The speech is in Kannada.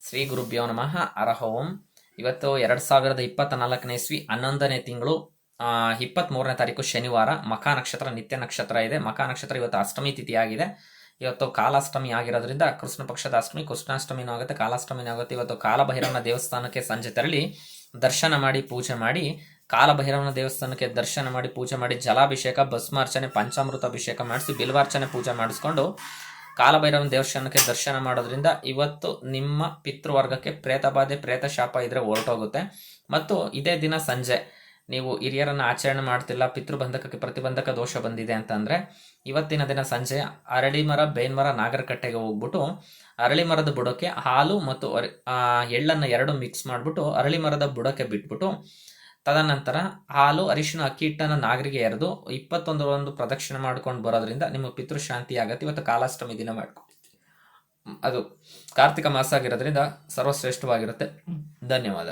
ಶ್ರೀ ಗುರುಭ್ಯೋ ನಮಃ. ಹರಃ ಓಂ. ಇವತ್ತು 2024ನೇ ಇಸ್ವಿ 11ನೇ ತಿಂಗಳು 23ನೇ ತಾರೀಕು ಶನಿವಾರ. ಮಖಾ ನಕ್ಷತ್ರ ನಿತ್ಯ ನಕ್ಷತ್ರ ಇದೆ. ಮಖಾ ನಕ್ಷತ್ರ ಇವತ್ತು ಅಷ್ಟಮಿ ತಿಥಿ ಆಗಿದೆ. ಇವತ್ತು ಕಾಲಾಷ್ಟಮಿ ಆಗಿರೋದ್ರಿಂದ ಕೃಷ್ಣ ಪಕ್ಷದ ಅಷ್ಟಮಿ, ಕೃಷ್ಣಾಷ್ಟಮಿನೂ ಆಗುತ್ತೆ, ಕಾಲಾಷ್ಟಮಿನೂ ಆಗುತ್ತೆ. ಇವತ್ತು ಕಾಲಭೈರವನ ದೇವಸ್ಥಾನಕ್ಕೆ ಸಂಜೆ ತೆರಳಿ ದರ್ಶನ ಮಾಡಿ ಪೂಜೆ ಮಾಡಿ, ಕಾಲಭೈರವನ ದೇವಸ್ಥಾನಕ್ಕೆ ದರ್ಶನ ಮಾಡಿ ಪೂಜೆ ಮಾಡಿ, ಜಲಾಭಿಷೇಕ, ಭಸ್ಮಾರ್ಚನೆ, ಪಂಚಾಮೃತ ಅಭಿಷೇಕ ಮಾಡಿಸಿ ಬಿಲ್ವಾರ್ಚನೆ ಪೂಜೆ ಮಾಡಿಸ್ಕೊಂಡು ಕಾಲಭೈರವನ ದೇವಸ್ಥಾನಕ್ಕೆ ದರ್ಶನ ಮಾಡೋದ್ರಿಂದ ಇವತ್ತು ನಿಮ್ಮ ಪಿತೃವರ್ಗಕ್ಕೆ ಪ್ರೇತಬಾಧೆ, ಪ್ರೇತ ಶಾಪ ಇದ್ರೆ ಹೊರಟೋಗುತ್ತೆ. ಮತ್ತು ಇದೇ ದಿನ ಸಂಜೆ ನೀವು ಹಿರಿಯರನ್ನು ಆಚರಣೆ ಮಾಡ್ತಿಲ್ಲ, ಪಿತೃಬಂಧಕಕ್ಕೆ ಪ್ರತಿಬಂಧಕ ದೋಷ ಬಂದಿದೆ ಅಂತಂದರೆ ಇವತ್ತಿನ ದಿನ ಸಂಜೆ ಅರಳಿ ಮರ, ಬೇನ್ ಮರ, ನಾಗರಕಟ್ಟೆಗೆ ಹೋಗ್ಬಿಟ್ಟು ಅರಳಿ ಮರದ ಬುಡಕ್ಕೆ ಹಾಲು ಮತ್ತು ಎಳ್ಳನ್ನು ಎರಡು ಮಿಕ್ಸ್ ಮಾಡಿಬಿಟ್ಟು ಅರಳಿ ಮರದ ಬುಡಕ್ಕೆ ಬಿಟ್ಬಿಟ್ಟು, ತದನಂತರ ಹಾಲು, ಅರಿಶಿನ, ಅಕ್ಕಿ ಹಿಟ್ಟನ್ನು ನಾಗರಿಗೆ ಎರೆದು 21 ಪ್ರದಕ್ಷಿಣೆ ಮಾಡ್ಕೊಂಡು ಬರೋದ್ರಿಂದ ನಿಮ್ಮ ಪಿತೃಶಾಂತಿ ಆಗತ್ತೆ. ಇವತ್ತು ಕಾಲಾಷ್ಟಮಿ ದಿನ ಮಾಡ್ಕೊ, ಅದು ಕಾರ್ತಿಕ ಮಾಸ ಆಗಿರೋದ್ರಿಂದ ಸರ್ವಶ್ರೇಷ್ಠವಾಗಿರುತ್ತೆ. ಧನ್ಯವಾದ.